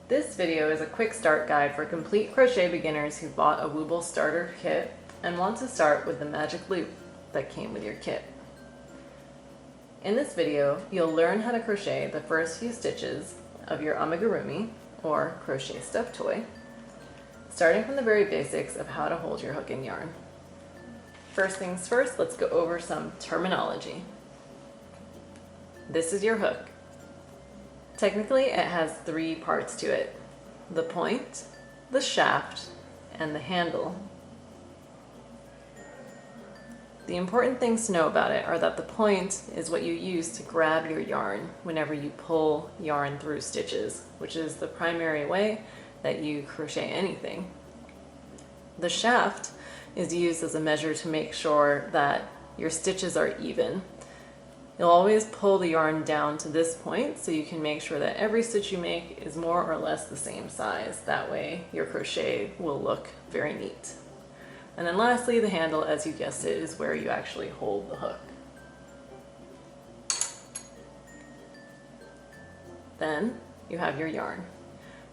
This video is a quick start guide for complete crochet beginners who bought a Woobles starter kit and want to start with the magic loop that came with your kit. In this video, you'll learn how to crochet the first few stitches of your amigurumi, or crochet stuffed toy, starting from the very basics of how to hold your hook and yarn. First things first, let's go over some terminology. This is your hook. Technically, it has three parts to it: the point, the shaft, and the handle. The important things to know about it are that the point is what you use to grab your yarn whenever you pull yarn through stitches, which is the primary way that you crochet anything. The shaft is used as a measure to make sure that your stitches are even. You'll always pull the yarn down to this point so you can make sure that every stitch you make is more or less the same size. That way your crochet will look very neat. And then lastly, the handle, as you guessed it, is where you actually hold the hook. Then you have your yarn.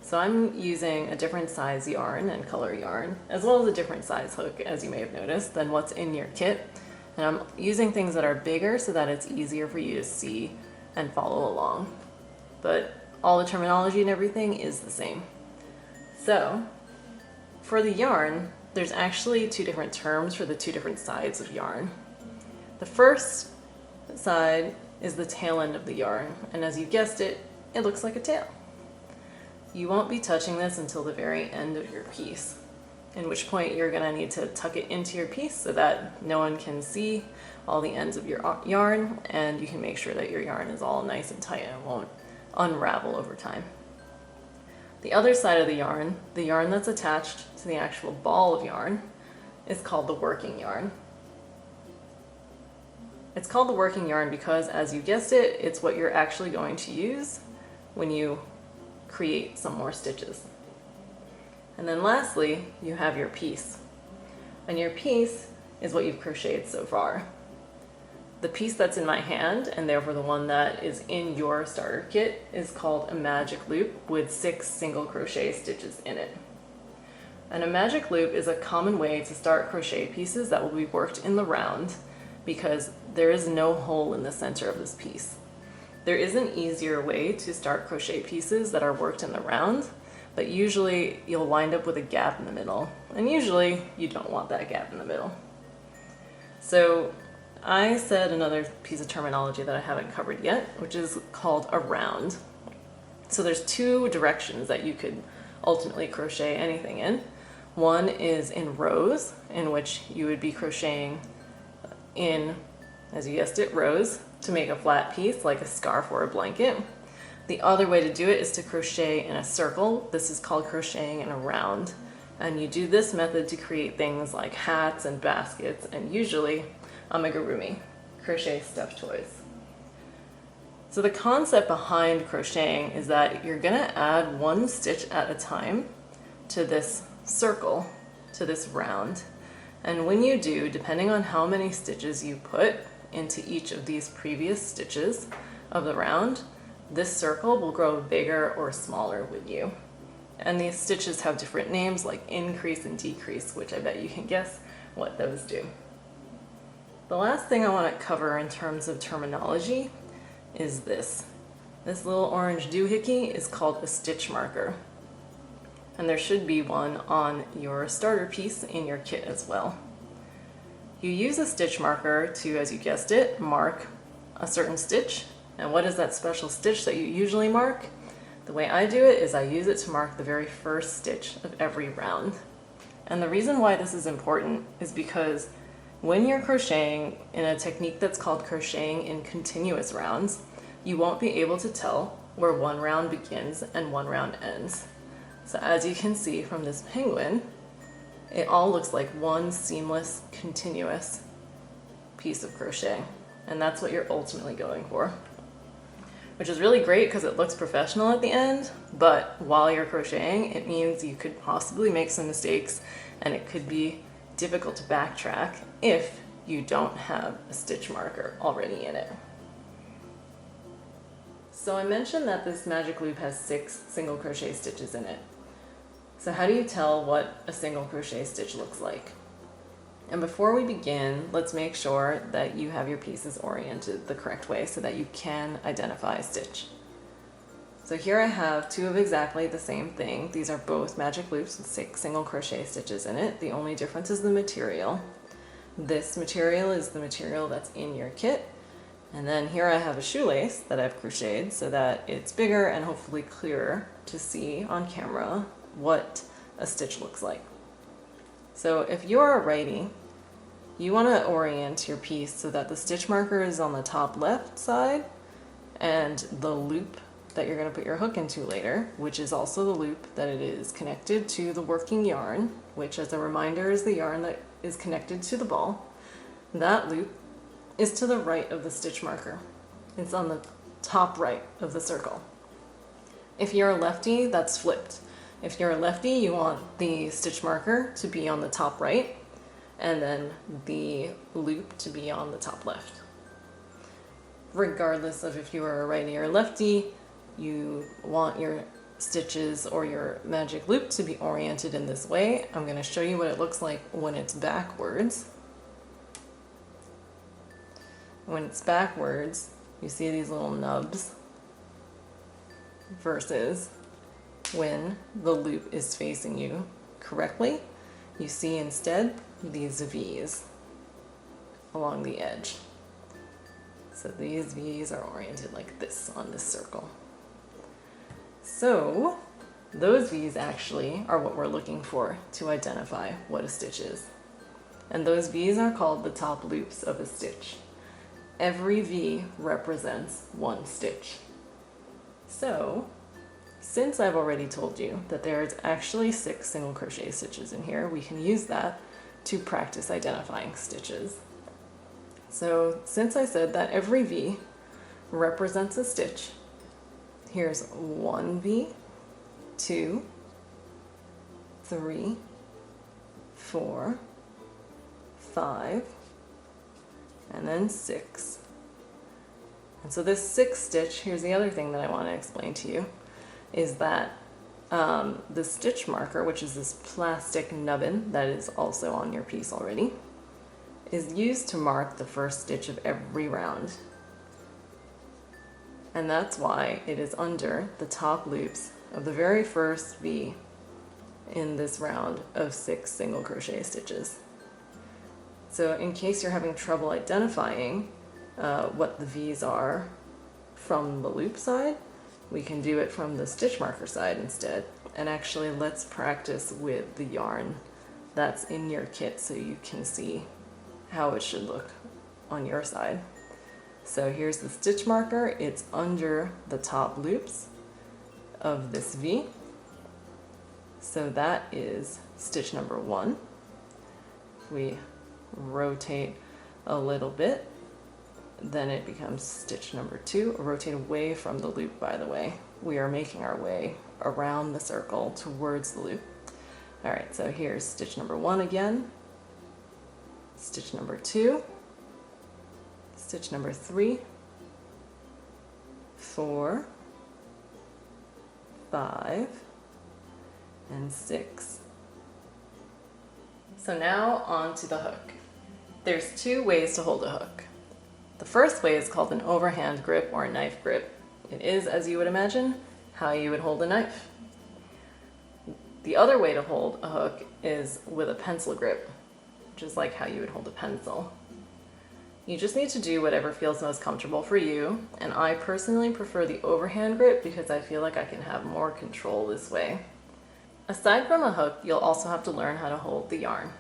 So I'm using a different size yarn and color yarn, as well as a different size hook, as you may have noticed, than what's in your kit. And I'm using things that are bigger so that it's easier for you to see and follow along. But all the terminology and everything is the same. So for the yarn, there's actually two different terms for the two different sides of yarn. The first side is the tail end of the yarn, and as you guessed it, it looks like a tail. You won't be touching this until the very end of your piece, in which point you're gonna need to tuck it into your piece so that no one can see all the ends of your yarn, and you can make sure that your yarn is all nice and tight and won't unravel over time. The other side of the yarn that's attached to the actual ball of yarn, is called the working yarn. It's called the working yarn because, as you guessed it, it's what you're actually going to use when you create some more stitches. And then lastly, you have your piece. And your piece is what you've crocheted so far. The piece that's in my hand, and therefore the one that is in your starter kit, is called a magic loop with 6 single crochet stitches in it. And a magic loop is a common way to start crochet pieces that will be worked in the round because there is no hole in the center of this piece. There is an easier way to start crochet pieces that are worked in the round, but usually you'll wind up with a gap in the middle, and usually you don't want that gap in the middle. So I said another piece of terminology that I haven't covered yet, which is called a round. So there's two directions that you could ultimately crochet anything in. One is in rows, in which you would be crocheting in, as you guessed it, rows to make a flat piece like a scarf or a blanket. The other way to do it is to crochet in a circle. This is called crocheting in a round. And you do this method to create things like hats and baskets, and usually amigurumi, crochet stuffed toys. So the concept behind crocheting is that you're gonna add one stitch at a time to this circle, to this round. And when you do, depending on how many stitches you put into each of these previous stitches of the round, this circle will grow bigger or smaller with you. And these stitches have different names like increase and decrease, which I bet you can guess what those do. The last thing I want to cover in terms of terminology is this. This little orange doohickey is called a stitch marker. And there should be one on your starter piece in your kit as well. You use a stitch marker to, as you guessed it, mark a certain stitch. And what is that special stitch that you usually mark? The way I do it is I use it to mark the very first stitch of every round. And the reason why this is important is because when you're crocheting in a technique that's called crocheting in continuous rounds, you won't be able to tell where one round begins and one round ends. So as you can see from this penguin, it all looks like one seamless, continuous piece of crochet. And that's what you're ultimately going for. Which is really great because it looks professional at the end, but while you're crocheting, it means you could possibly make some mistakes, and it could be difficult to backtrack if you don't have a stitch marker already in it. So I mentioned that this magic loop has 6 single crochet stitches in it. So how do you tell what a single crochet stitch looks like? And before we begin, let's make sure that you have your pieces oriented the correct way so that you can identify a stitch. So here I have 2 of exactly the same thing. These are both magic loops with 6 single crochet stitches in it. The only difference is the material. This material is the material that's in your kit. And then here I have a shoelace that I've crocheted so that it's bigger and hopefully clearer to see on camera what a stitch looks like. So if you're a righty, you want to orient your piece so that the stitch marker is on the top left side and the loop that you're going to put your hook into later, which is also the loop that it is connected to the working yarn, which as a reminder is the yarn that is connected to the ball. That loop is to the right of the stitch marker. It's on the top right of the circle. If you're a lefty, that's flipped. If you're a lefty, you want the stitch marker to be on the top right and then the loop to be on the top left. Regardless of if you are a righty or a lefty, you want your stitches or your magic loop to be oriented in this way. I'm going to show you what it looks like when it's backwards. When it's backwards, you see these little nubs versus when the loop is facing you correctly, you see instead these V's along the edge. So these V's are oriented like this on this circle. So those V's actually are what we're looking for to identify what a stitch is. And those V's are called the top loops of a stitch. Every V represents one stitch. So, since I've already told you that there's actually 6 single crochet stitches in here, we can use that to practice identifying stitches. So, since I said that every V represents a stitch, here's 1 V, 2, 3, 4, 5, and then 6. And so this 6th stitch, here's the other thing that I want to explain to you, is that the stitch marker, which is this plastic nubbin that is also on your piece already, is used to mark the first stitch of every round. And that's why it is under the top loops of the very first V in this round of 6 single crochet stitches. So in case you're having trouble identifying what the V's are from the loop side, we can do it from the stitch marker side instead. And actually let's practice with the yarn that's in your kit so you can see how it should look on your side. So here's the stitch marker. It's under the top loops of this V. So that is stitch number 1. We rotate a little bit, then it becomes stitch number 2. Rotate away from the loop, by the way. We are making our way around the circle towards the loop. All right, so here's stitch number 1 again, stitch number 2, stitch number 3, 4, 5, and 6. So now on to the hook. There's 2 ways to hold a hook. The first way is called an overhand grip or a knife grip. It is, as you would imagine, how you would hold a knife. The other way to hold a hook is with a pencil grip, which is like how you would hold a pencil. You just need to do whatever feels most comfortable for you, and I personally prefer the overhand grip because I feel like I can have more control this way. Aside from a hook, you'll also have to learn how to hold the yarn.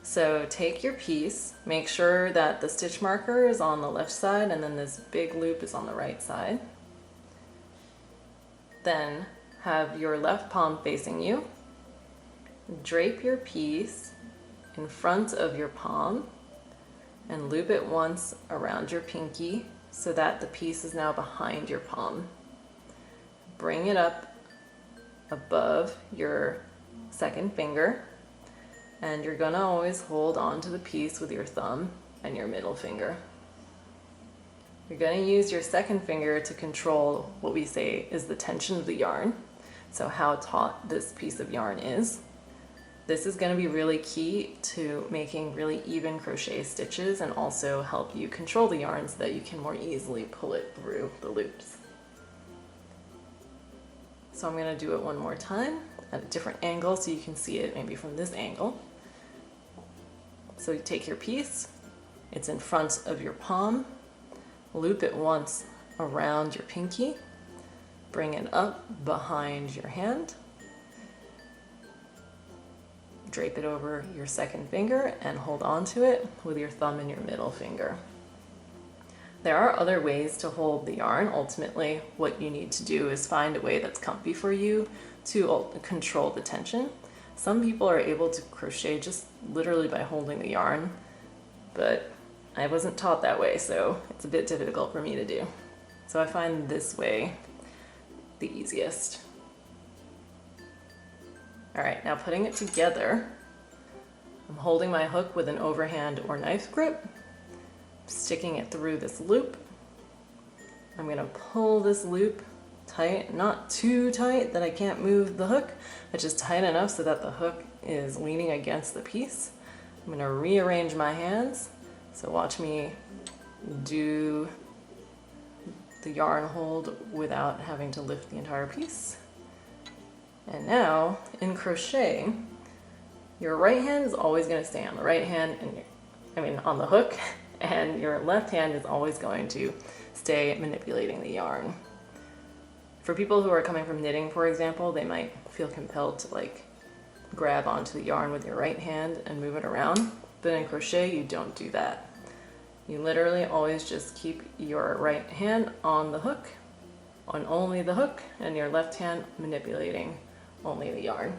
So take your piece, make sure that the stitch marker is on the left side and then this big loop is on the right side. Then have your left palm facing you. Drape your piece in front of your palm and loop it once around your pinky so that the piece is now behind your palm. Bring it up above your second finger, and you're gonna always hold on to the piece with your thumb and your middle finger. You're going to use your second finger to control what we say is the tension of the yarn. So how taut this piece of yarn is. This is going to be really key to making really even crochet stitches and also help you control the yarn so that you can more easily pull it through the loops. So I'm going to do it one more time at a different angle so you can see it maybe from this angle. So you take your piece, it's in front of your palm, loop it once around your pinky, bring it up behind your hand, drape it over your second finger and hold on to it with your thumb and your middle finger. There are other ways to hold the yarn. Ultimately, what you need to do is find a way that's comfy for you to control the tension. Some people are able to crochet just literally by holding the yarn, but I wasn't taught that way, so it's a bit difficult for me to do. So I find this way the easiest. All right, now putting it together, I'm holding my hook with an overhand or knife grip, sticking it through this loop. I'm gonna pull this loop tight, not too tight that I can't move the hook, but just tight enough so that the hook is leaning against the piece. I'm gonna rearrange my hands, so watch me do the yarn hold without having to lift the entire piece. And now, in crochet, your right hand is always going to stay on the right hand, on the hook, and your left hand is always going to stay manipulating the yarn. For people who are coming from knitting, for example, they might feel compelled to grab onto the yarn with your right hand and move it around, but in crochet, you don't do that. You literally always just keep your right hand on the hook, on only the hook, and your left hand manipulating only the yarn.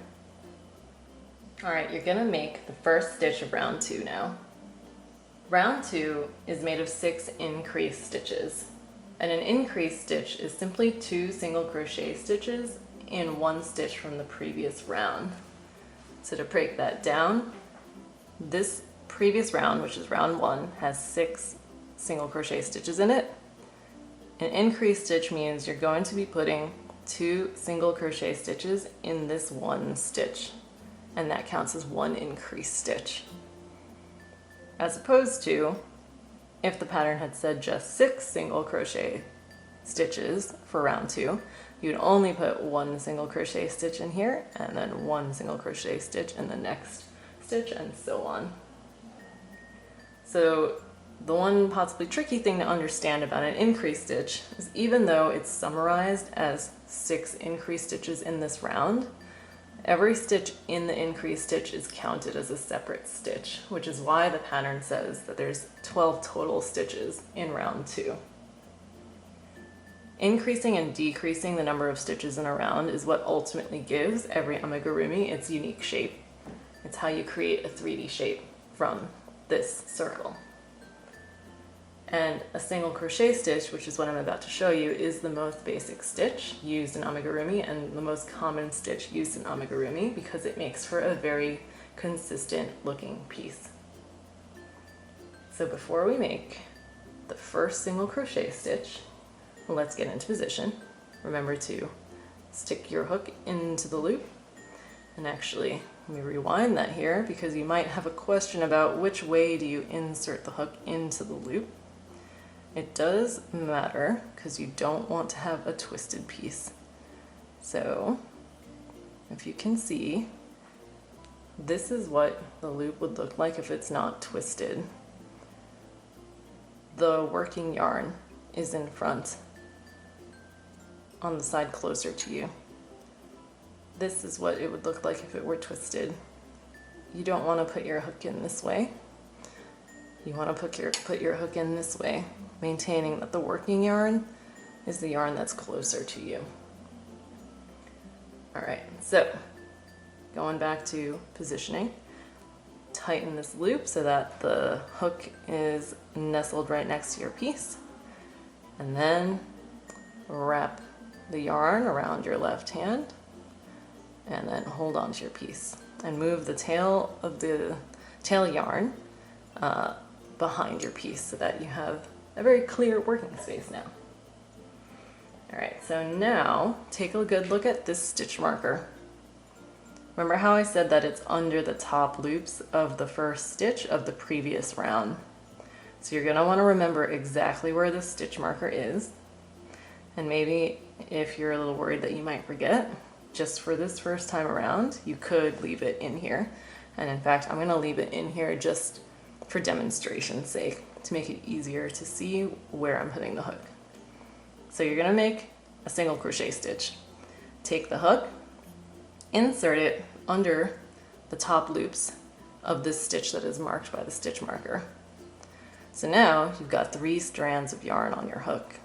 All right, you're gonna make the first stitch of round 2 now. Round 2 is made of 6 increase stitches, and an increase stitch is simply 2 single crochet stitches in 1 stitch from the previous round. So to break that down, this previous round, which is round 1, has 6 single crochet stitches in it. An increase stitch means you're going to be putting 2 single crochet stitches in this 1 stitch, and that counts as 1 increase stitch. As opposed to if the pattern had said just 6 single crochet stitches for round 2, you'd only put 1 single crochet stitch in here and then 1 single crochet stitch in the next stitch, and so on. So the one possibly tricky thing to understand about an increase stitch is even though it's summarized as 6 increase stitches in this round, every stitch in the increase stitch is counted as a separate stitch, which is why the pattern says that there's 12 total stitches in round 2. Increasing and decreasing the number of stitches in a round is what ultimately gives every amigurumi its unique shape. It's how you create a 3D shape from this circle. And a single crochet stitch, which is what I'm about to show you, is the most basic stitch used in amigurumi and the most common stitch used in amigurumi because it makes for a very consistent looking piece. So before we make the first single crochet stitch, let's get into position. Remember to stick your hook into the loop. And actually, let me rewind that here because you might have a question about which way do you insert the hook into the loop. It does matter because you don't want to have a twisted piece. So if you can see, this is what the loop would look like if it's not twisted. The working yarn is in front on the side closer to you. This is what it would look like if it were twisted. You don't want to put your hook in this way. You want to put your hook in this way, maintaining that the working yarn is the yarn that's closer to you. All right, so going back to positioning, tighten this loop so that the hook is nestled right next to your piece, and then wrap the yarn around your left hand and then hold on to your piece and move the tail of the tail yarn behind your piece so that you have a very clear working space now. All right, so now take a good look at this stitch marker. Remember how I said that it's under the top loops of the first stitch of the previous round? So you're gonna wanna remember exactly where this stitch marker is. And maybe if you're a little worried that you might forget, just for this first time around, you could leave it in here. And in fact, I'm gonna leave it in here just for demonstration's sake, to make it easier to see where I'm putting the hook. So you're gonna make a single crochet stitch. Take the hook, insert it under the top loops of this stitch that is marked by the stitch marker. So now you've got 3 strands of yarn on your hook.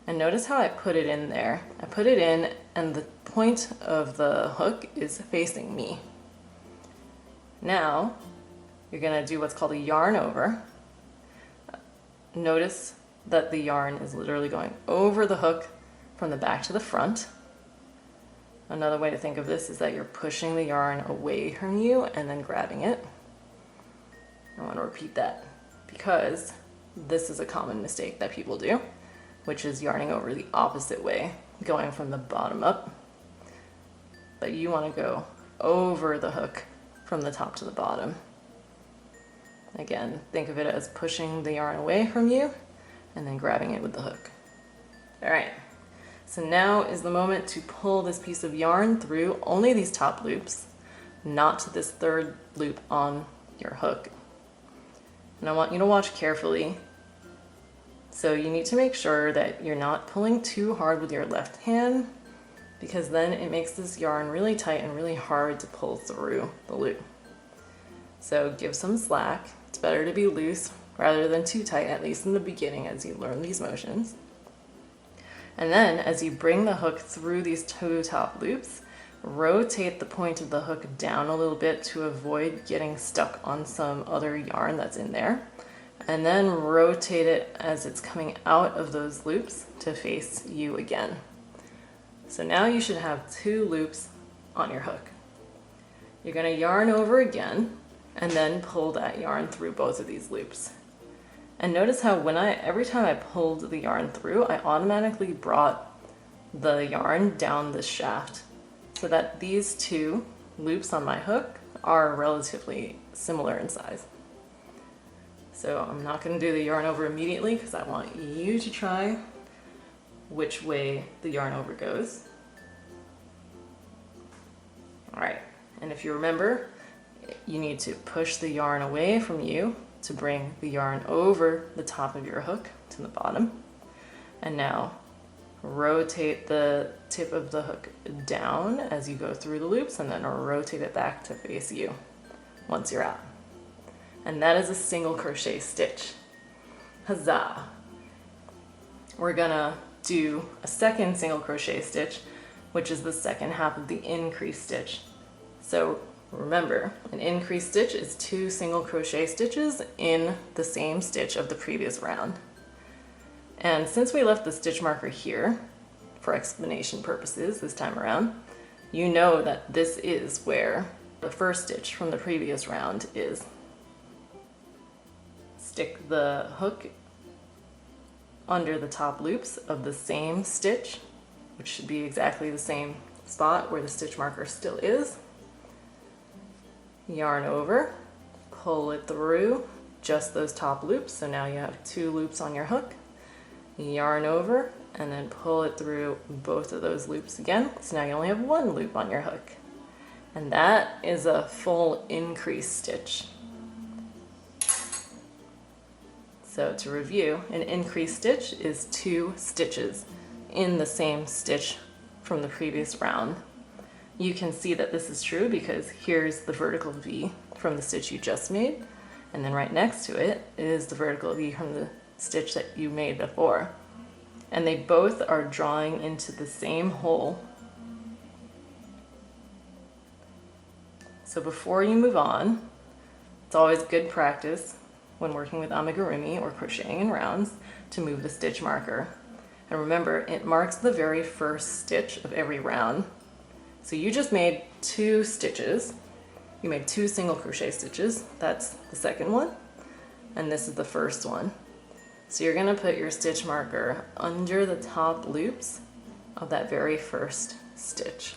And notice how I put it in there. I put it in and the point of the hook is facing me. Now you're gonna do what's called a yarn over. Notice that the yarn is literally going over the hook from the back to the front. Another way to think of this is that you're pushing the yarn away from you and then grabbing it. I want to repeat that because this is a common mistake that people do, which is yarning over the opposite way, going from the bottom up. But you want to go over the hook from the top to the bottom. Again, think of it as pushing the yarn away from you and then grabbing it with the hook. All right, so now is the moment to pull this piece of yarn through only these top loops, not this third loop on your hook. And I want you to watch carefully. So you need to make sure that you're not pulling too hard with your left hand, because then it makes this yarn really tight and really hard to pull through the loop. So give some slack. It's better to be loose rather than too tight, at least in the beginning as you learn these motions. And then as you bring the hook through these 2 top loops, rotate the point of the hook down a little bit to avoid getting stuck on some other yarn that's in there. And then rotate it as it's coming out of those loops to face you again. So now you should have 2 loops on your hook. You're going to yarn over again and then pull that yarn through both of these loops. And notice how every time I pulled the yarn through, I automatically brought the yarn down this shaft so that these 2 loops on my hook are relatively similar in size. So I'm not going to do the yarn over immediately because I want you to try which way the yarn over goes. All right, and if you remember, you need to push the yarn away from you to bring the yarn over the top of your hook to the bottom. And now rotate the tip of the hook down as you go through the loops and then rotate it back to face you once you're out. And that is a single crochet stitch. Huzzah! We're gonna do a second single crochet stitch, which is the second half of the increase stitch. So remember, an increase stitch is 2 single crochet stitches in the same stitch of the previous round. And since we left the stitch marker here for explanation purposes this time around, you know that this is where the first stitch from the previous round is. Stick the hook under the top loops of the same stitch, which should be exactly the same spot where the stitch marker still is. Yarn over, pull it through just those top loops, so now you have 2 loops on your hook. Yarn over and then pull it through both of those loops again, so now you only have 1 loop on your hook. And that is a full increase stitch. So to review, an increase stitch is 2 stitches in the same stitch from the previous round. You can see that this is true because here's the vertical V from the stitch you just made, and then right next to it is the vertical V from the stitch that you made before. And they both are drawing into the same hole. So before you move on, it's always good practice when working with amigurumi or crocheting in rounds to move the stitch marker. And remember, it marks the very first stitch of every round. So you just made 2 stitches. You made 2 single crochet stitches. That's the second one. And this is the first one. So you're gonna put your stitch marker under the top loops of that very first stitch.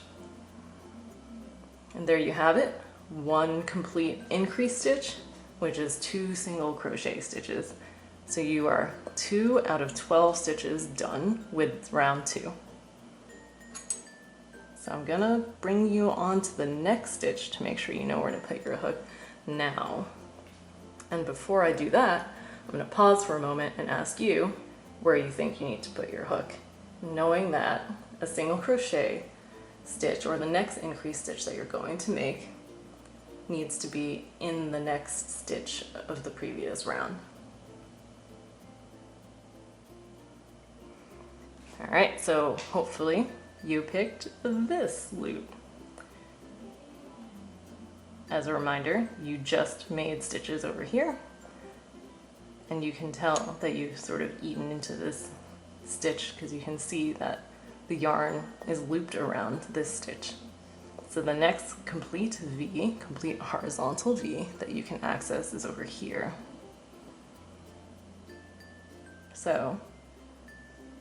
And there you have it, one complete increase stitch, which is 2 single crochet stitches. So you are 2 out of 12 stitches done with round 2. So I'm gonna bring you on to the next stitch to make sure you know where to put your hook now. And before I do that, I'm gonna pause for a moment and ask you where you think you need to put your hook, knowing that a single crochet stitch or the next increase stitch that you're going to make needs to be in the next stitch of the previous round. All right, so hopefully you picked this loop. As a reminder, you just made stitches over here, and you can tell that you've sort of eaten into this stitch because you can see that the yarn is looped around this stitch. So the next complete V, complete horizontal V that you can access is over here. So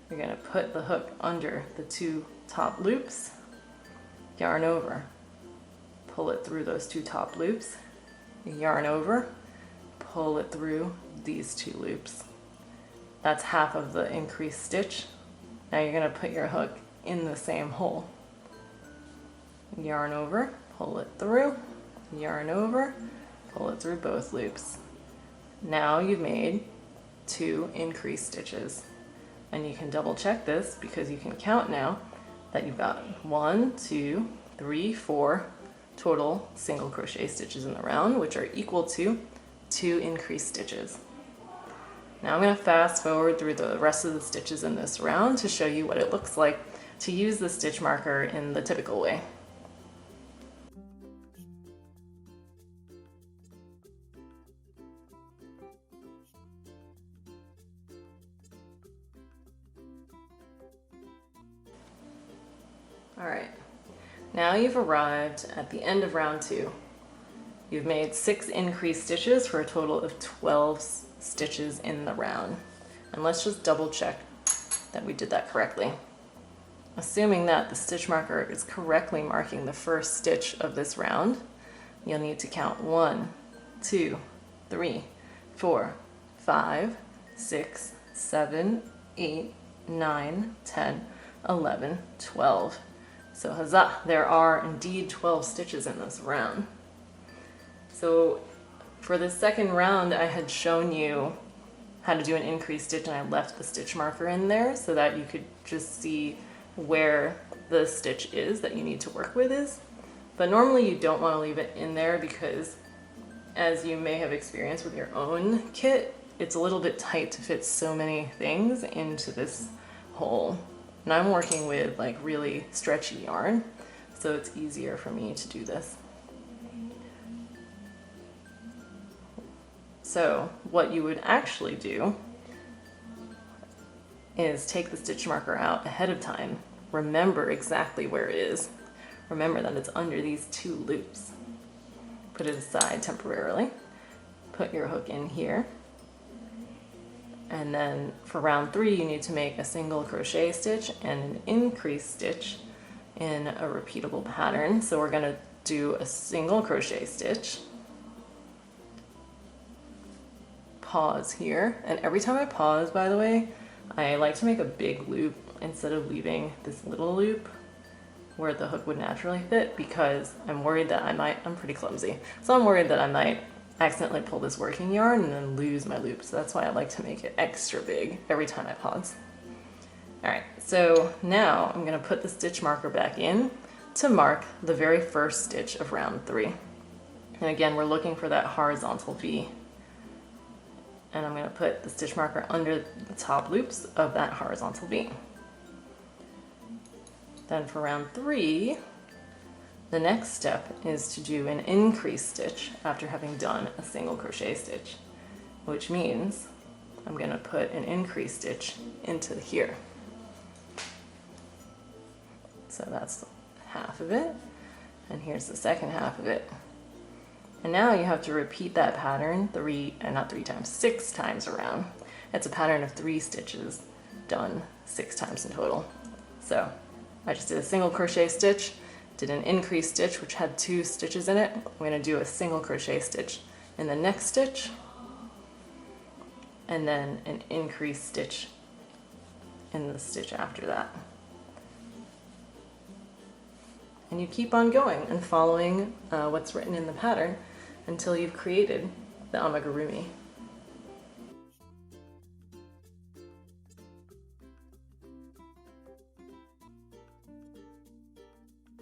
you're going to put the hook under the 2 top loops, yarn over, pull it through those 2 top loops, yarn over, pull it through these 2 loops. That's half of the increased stitch. Now you're going to put your hook in the same hole. Yarn over, pull it through, yarn over, pull it through both loops. Now you've made 2 increased stitches. And you can double check this because you can count now that you've got 1, 2, 3, 4 total single crochet stitches in the round, which are equal to 2 increased stitches. Now I'm going to fast forward through the rest of the stitches in this round to show you what it looks like to use the stitch marker in the typical way. All right, now you've arrived at the end of round 2. You've made 6 increased stitches for a total of 12 stitches in the round. And let's just double check that we did that correctly. Assuming that the stitch marker is correctly marking the first stitch of this round, you'll need to count 1, 2, 3, 4, 5, 6, 7, 8, 9, 10, 11, 12. So huzzah, there are indeed 12 stitches in this round. So for the second round, I had shown you how to do an increased stitch, and I left the stitch marker in there so that you could just see where the stitch is that you need to work with is. But normally you don't want to leave it in there because, as you may have experienced with your own kit, it's a little bit tight to fit so many things into this hole. And I'm working with like really stretchy yarn, so it's easier for me to do this. So what you would actually do is take the stitch marker out ahead of time. Remember exactly where it is. Remember that it's under these 2 loops. Put it aside temporarily. Put your hook in here. And then for round 3, you need to make a single crochet stitch and an increase stitch in a repeatable pattern. So we're going to do a single crochet stitch. Pause here, and every time I pause, by the way, I like to make a big loop instead of leaving this little loop where the hook would naturally fit, because I'm worried that I'm pretty clumsy, so I'm worried that I might accidentally pull this working yarn and then lose my loop. So that's why I like to make it extra big every time I pause. All right, so now I'm going to put the stitch marker back in to mark the very first stitch of round 3. And again, we're looking for that horizontal V. And I'm going to put the stitch marker under the top loops of that horizontal V. Then for round 3, the next step is to do an increase stitch after having done a single crochet stitch, which means I'm going to put an increase stitch into here. So that's half of it, and here's the second half of it. And now you have to repeat that pattern 6 times around. It's a pattern of 3 stitches done 6 times in total. So I just did a single crochet stitch, did an increase stitch which had 2 stitches in it. I'm going to do a single crochet stitch in the next stitch, and then an increase stitch in the stitch after that. And you keep on going and following what's written in the pattern until you've created the amigurumi.